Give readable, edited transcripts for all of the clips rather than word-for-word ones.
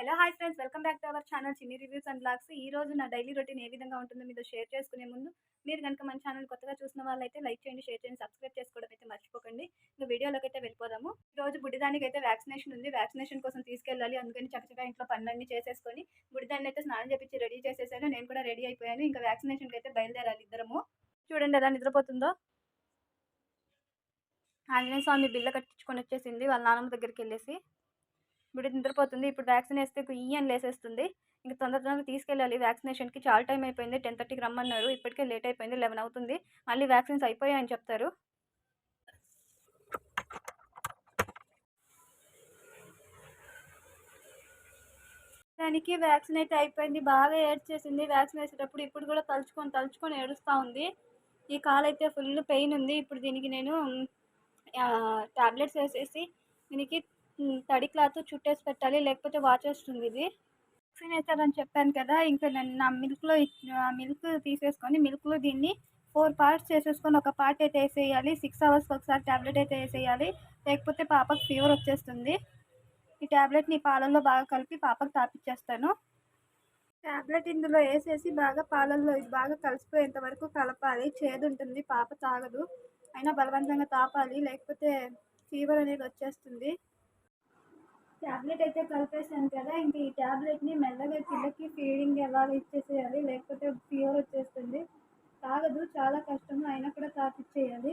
Hello hi friends, welcome back to our channel చిన్ని reviews and blogs. ఈ రోజు నా డైలీ రొటీన్ ఏ విధంగా ఉంటుందో మీతో షేర్ చేసుకునే ముందు మీరు కనుక మన ఛానల్ కొత్తగా చూసిన వాళ్ళైతే లైక్ చేయండి, షేర్ చేయండి, సబ్స్క్రైబ్ చేసుకోవడం అయితే మర్చిపోకండి. ఇంకా వీడియోలోకి అయితే వెళ్ళిపోదాము. ఈ రోజు బుడ్డిదానికి అయితే వ్యాక్సినేషన్ ఉంది. వ్యాక్సినేషన్ కోసం తీసుకెళ్ళాలి, అందుకని చక్కగా ఇంట్లో పనులన్నీ చేసేసుకొని బుడ్డిదాన్ని అయితే స్నానం చేపించి రెడీ చేసేసాను. నేను కూడా రెడీ అయిపోయాను. ఇంకా వ్యాక్సినేషన్కి అయితే బయలుదేరాలి ఇద్దరము. చూడండి ఎలా నిద్రపోతుందో. ఆంజనేయ స్వామి బిల్ల కట్టించుకొని వచ్చేసింది వాళ్ళ నాన్నమ్మ దగ్గరికి వెళ్ళేసి. బిడ్డ నిద్రపోతుంది. ఇప్పుడు వ్యాక్సిన్ వేస్తే అని లేసేస్తుంది. ఇంక తొందరగా తీసుకెళ్ళాలి వ్యాక్సినేషన్కి. చాలా టైం అయిపోయింది. 10:30కి రమ్మన్నారు. ఇప్పటికే లేట్ అయిపోయింది, 11 అవుతుంది. మళ్ళీ వ్యాక్సిన్స్ అయిపోయాయని చెప్తారు. దానికి వ్యాక్సిన్ అయితే అయిపోయింది. బాగా ఏడ్చేసింది వ్యాక్సిన్ వేసేటప్పుడు. ఇప్పుడు కూడా తలుచుకొని ఏడుస్తూ ఉంది. ఈ కాలు అయితే ఫుల్ పెయిన్ ఉంది. ఇప్పుడు దీనికి నేను టాబ్లెట్స్ వేసేసి దీనికి తడి క్లాత్ చుట్టేసి పెట్టాలి, లేకపోతే వాచేస్తుంది. ఇది వ్యాక్సిన్ వేస్తారని చెప్పాను కదా. ఇంకా నేను నా మిల్క్ తీసేసుకొని మిల్క్లో దీన్ని 4 పార్ట్స్ చేసేసుకొని ఒక పార్ట్ అయితే వేసేయాలి. 6 అవర్స్కి ఒకసారి ట్యాబ్లెట్ అయితే వేసేయాలి, లేకపోతే పాపకు ఫీవర్ వచ్చేస్తుంది. ఈ ట్యాబ్లెట్ని పాలల్లో బాగా కలిపి పాపకు తాపిచ్చేస్తాను. ట్యాబ్లెట్ ఇందులో వేసేసి బాగా పాలల్లో బాగా కలిసిపోయేంత వరకు కలపాలి. చేదు ఉంటుంది, పాప తాగదు. అయినా బలవంతంగా తాపాలి, లేకపోతే ఫీవర్ అనేది వచ్చేస్తుంది. ట్యాబ్లెట్ అయితే కలిపేసాను కదా. ఇంక ఈ ట్యాబ్లెట్ని మెల్లగా పిల్లకి ఫీడింగ్ ఎలాగ ఇచ్చేసేయాలి, లేకపోతే ఫీవర్ వచ్చేస్తుంది. తాగదు, చాలా కష్టము. అయినా కూడా తాపిచ్చేయాలి.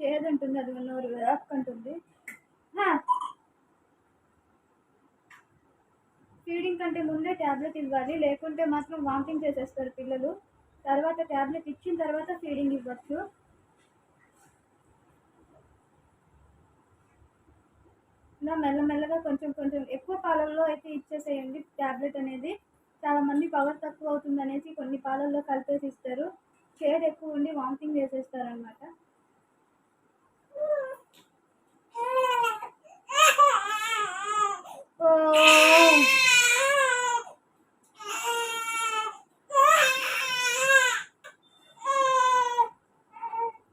చేదు ఉంటుంది, అది నోరు వేపుకుంటుంది. ఫీడింగ్ కంటే ముందే ట్యాబ్లెట్ ఇవ్వాలి, లేకుంటే మాత్రం వామిటింగ్ చేసేస్తారు పిల్లలు. తర్వాత ట్యాబ్లెట్ ఇచ్చిన తర్వాత ఫీడింగ్ ఇవ్వచ్చు. ఇలా మెల్లమెల్లగా కొంచెం ఎక్కువ పాలల్లో అయితే ఇచ్చేసేయండి ట్యాబ్లెట్ అనేది. చాలామంది పవర్ తక్కువ అవుతుంది అనేసి కొన్ని పాలల్లో కలిపేసి ఇస్తారు. చేదు ఎక్కువ ఉండి వామిటింగ్ చేసేస్తారనమాట.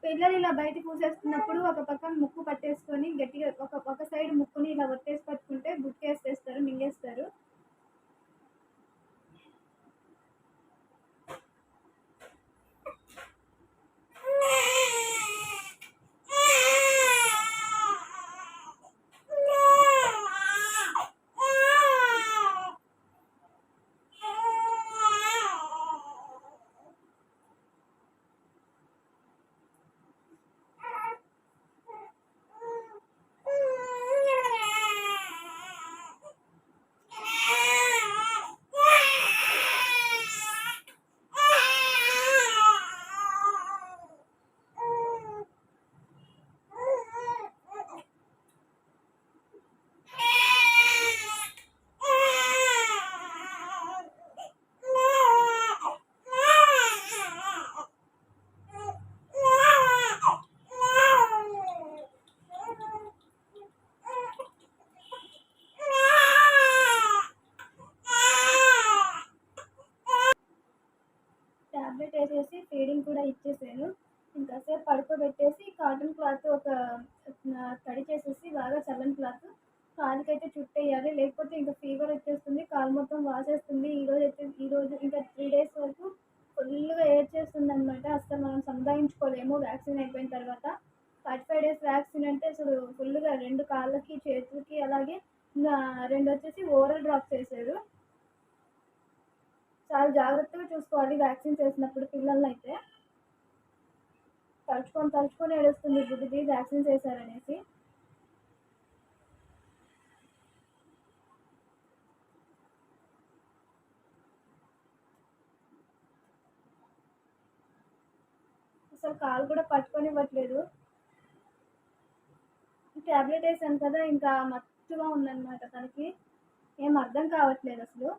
పిల్లలు ఇలా బయట పూసేస్తున్నప్పుడు ఒక పక్కన ముక్కు పట్టేసుకొని గట్టిగా ఒక సైడ్ ముక్కుని ఇలా ఒట్టేసి పట్టుకుంటే గుక్కేసేస్తారు, మింగేస్తారు. ట్యాబ్లెట్ వేసేసి ఫీడింగ్ కూడా ఇచ్చేసాను. ఇంకాసేపు పడుకోబెట్టేసి కాటన్ క్లాత్ ఒక తడి చేసేసి బాగా చల్లని క్లాత్ కాలుకైతే చుట్టేయాలి, లేకపోతే ఇంకా ఫీవర్ వచ్చేస్తుంది, కాలు మొత్తం వాసేస్తుంది. ఈరోజు ఇంకా 3 డేస్ వరకు ఫుల్గా ఏడ్చేస్తుంది అనమాట. అసలు మనం సంపాదించుకోలేము వ్యాక్సిన్ అయిపోయిన తర్వాత. 35 డేస్ వ్యాక్సిన్ అంటే అసలు ఫుల్గా 2 కాళ్ళకి చేతులకి, అలాగే ఇంకా 2 వచ్చేసి ఓరల్ డ్రాప్స్ వేసారు. చాలా జాగ్రత్తగా చూసుకోవాలి వ్యాక్సిన్స్ వేసినప్పుడు పిల్లల్ని అయితే. తలుచుకొని ఏడుస్తుంది బుడ్డిది వ్యాక్సిన్స్ వేసారనేసి. అసలు కాలు కూడా పట్టుకొనివ్వట్లేదు. ట్యాబ్లెట్ వేసాను కదా, ఇంకా మత్తుగా ఉందన్నమాట. తనకి ఏం అర్థం కావట్లేదు అసలు.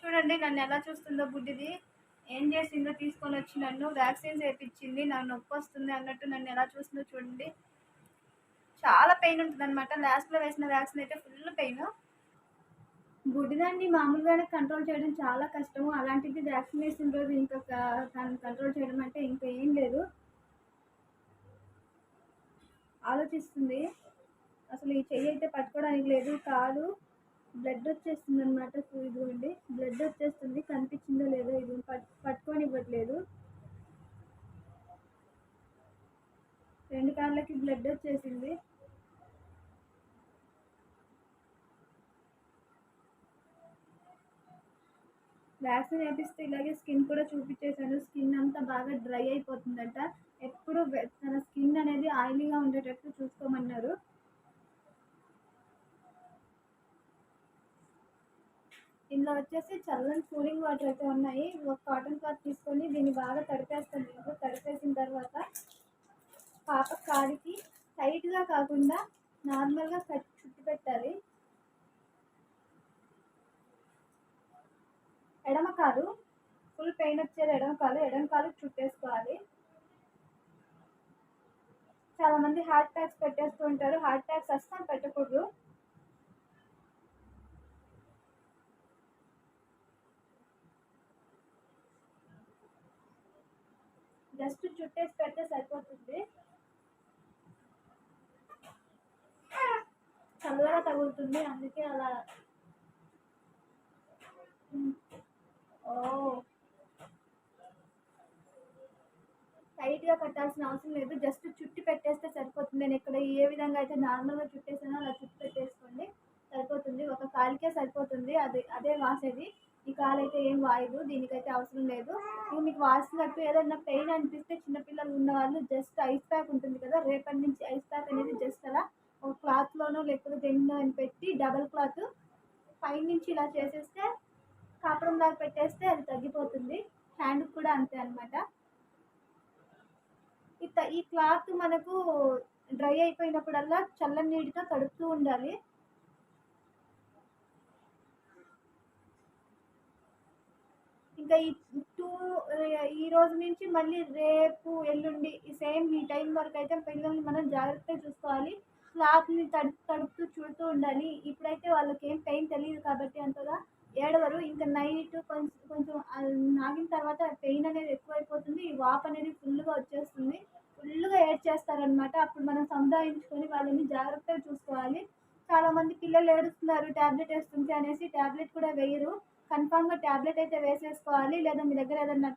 చూడండి నన్ను ఎలా చూస్తుందో బుడ్డిది. ఏం చేసిందో, తీసుకొని వచ్చి నన్ను వ్యాక్సిన్స్ వేయించింది, నాకు నొప్పి వస్తుంది అన్నట్టు నన్ను ఎలా చూస్తుందో చూడండి. చాలా పెయిన్ ఉంటుంది అనమాట. లాస్ట్లో వేసిన వ్యాక్సిన్ అయితే ఫుల్ పెయిన్. గుడ్డిదాన్ని మామూలుగానే కంట్రోల్ చేయడం చాలా కష్టము. అలాంటిది వ్యాక్సినేషన్ రోజు ఇంకా దాన్ని కంట్రోల్ చేయడం అంటే ఇంకా ఏం లేదు. ఆలోచిస్తుంది. అసలు ఈ చెయ్యి అయితే పట్టుకోవడానికి లేదు. కాలు బ్లడ్ వచ్చేస్తుంది అనమాట. ఇదిగోండి బ్లడ్ వచ్చేస్తుంది. కనిపించిందో లేదో ఇది పట్టుకోనివ్వట్లేదు. 2 కాళ్ళకి బ్లడ్ వచ్చేసింది. వ్యాక్సిన్ వేపిస్తే ఇలాగే స్కిన్ కూడా చూపించేశాను. స్కిన్ అంతా బాగా డ్రై అయిపోతుందంట. ఎప్పుడు తన స్కిన్ అనేది ఆయిలీగా ఉండేటట్టు చూసుకోమన్నారు. ఇందులో వచ్చేసి చల్లని కూలింగ్ వాటర్ అయితే ఉన్నాయి. ఒక కాటన్ క్లాత్ తీసుకొని దీన్ని బాగా తడిపేస్తాను. తడిపేసిన తర్వాత పాప కాలికి టైట్గా కాకుండా నార్మల్గా చుట్టి పెట్టాలి. ఎడమ కాలు ఫుల్ పెయిన్ వచ్చేది. ఎడమ కాలు చుట్టేసుకోవాలి. చాలా మంది హార్ట్ ప్యాక్స్ పెట్టేస్తూ ఉంటారు. హార్ట్ ప్యాక్స్ అస్సలు పెట్టకూడదు. జస్ట్ చుట్టేసి పెడితే సరిపోతుంది. చల్లగా తగులుతుంది, అందుకే అలా. టైట్గా కట్టాల్సిన అవసరం లేదు. జస్ట్ చుట్టి పెట్టేస్తే సరిపోతుంది. నేను ఇక్కడ ఏ విధంగా అయితే నార్మల్గా చుట్టేసానో అలా చుట్టి పెట్టేసుకోండి, సరిపోతుంది. ఒక కాలికే సరిపోతుంది. అదే వాసేది. ఈ కాలు అయితే ఏం వాయదు, దీనికైతే అవసరం లేదు. ఇక మీకు వాసినట్టు ఏదైనా పెయిన్ అనిపిస్తే చిన్నపిల్లలు ఉన్న వాళ్ళు జస్ట్ ఐస్ ప్యాక్ ఉంటుంది కదా, రేపటి నుంచి ఐస్ ప్యాక్ అనేది జస్ట్ అలా ఒక క్లాత్లోనో లేకపోతే దేనిలో పెట్టి డబల్ క్లాత్ పైనుంచి ఇలా చేసేస్తే కాపడం దాకా పెట్టేస్తే అది తగ్గిపోతుంది. హ్యాండ్కి కూడా అంతే అనమాట. ఈ క్లాత్ మనకు డ్రై అయిపోయినప్పుడల్లా చల్లని నీటితో తడుపుతూ ఉండాలి. ఇంకా ఈ రోజు నుంచి మళ్ళీ రేపు ఎల్లుండి సేమ్ ఈ టైం వరకు అయితే పిల్లల్ని మనం జాగ్రత్తగా చూసుకోవాలి. క్లాత్ని తడుపుతూ చుడుతూ ఉండాలి. ఇప్పుడైతే వాళ్ళకి ఏం పెయిన్ తెలియదు కాబట్టి అంతగా ఏడవరు. ఇంకా నైట్ కొంచెం నాగిన తర్వాత పెయిన్ అనేది ఎక్కువైపోతుంది. ఈ వాప్ అనేది ఫుల్గా వచ్చేస్తుంది. ఫుల్గా ఏడ్చేస్తారనమాట. అప్పుడు మనం సముదాయించుకొని వాళ్ళని జాగ్రత్తగా చూసుకోవాలి. చాలామంది పిల్లలు ఏడుస్తున్నారు ట్యాబ్లెట్ వేస్తుంది అనేసి ట్యాబ్లెట్ కూడా వేయరు. కన్ఫామ్గా ట్యాబ్లెట్ అయితే వేసేసుకోవాలి. లేదా మీ దగ్గర ఏదన్నా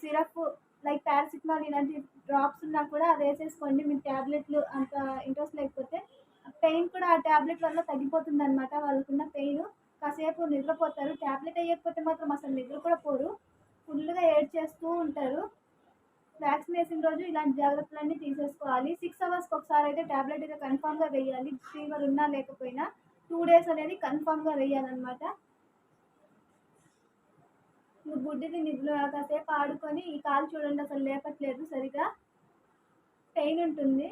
సిరప్ లైక్ పారాసిటమాల్ ఇలాంటి డ్రాప్స్ ఉన్నా కూడా అది వేసేసుకోండి. మీకు ట్యాబ్లెట్లు అంత ఇంట్రెస్ట్ లేకపోతే. పెయిన్ కూడా ఆ ట్యాబ్లెట్ వల్ల తగ్గిపోతుంది అనమాట. వాళ్ళకున్న పెయిన్ కాసేపు నిద్రపోతారు. ట్యాబ్లెట్ వేయకపోతే మాత్రం అసలు నిద్ర కూడా పోరు. ఫుల్గా ఏడ్చేస్తూ ఉంటారు. వ్యాక్సినేషన్ రోజు ఇలాంటి జాగ్రత్తలన్నీ తీసేసుకోవాలి. 6 అవర్స్కి ఒకసారి అయితే ట్యాబ్లెట్ అయితే కన్ఫామ్గా వేయాలి. ఫీవర్ ఉన్నా లేకపోయినా 2 డేస్ అనేది కన్ఫామ్గా వేయాలన్నమాట. నువ్వు గుడ్డిది నిద్ర కాసేపు ఆడుకొని ఈ కాలు చూడండి అసలు లేపట్లేదు సరిగా. పెయిన్ ఉంటుంది.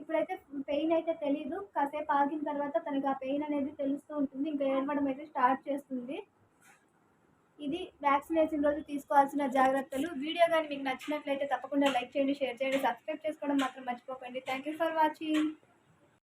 ఇప్పుడైతే పెయిన్ అయితే తెలీదు. కాసేపు ఆగిన తర్వాత తనకి ఆ పెయిన్ అనేది తెలుస్తూ ఉంటుంది. ఇంకా ఏడవడం అయితే స్టార్ట్ చేస్తుంది. ఇది వ్యాక్సినేషన్ రోజు తీసుకోవాల్సిన జాగ్రత్తలు. వీడియో కానీ మీకు నచ్చినట్లయితే తప్పకుండా లైక్ చేయండి, షేర్ చేయండి, సబ్స్క్రైబ్ చేసుకోవడం మాత్రం మర్చిపోకండి. Thank you for watching.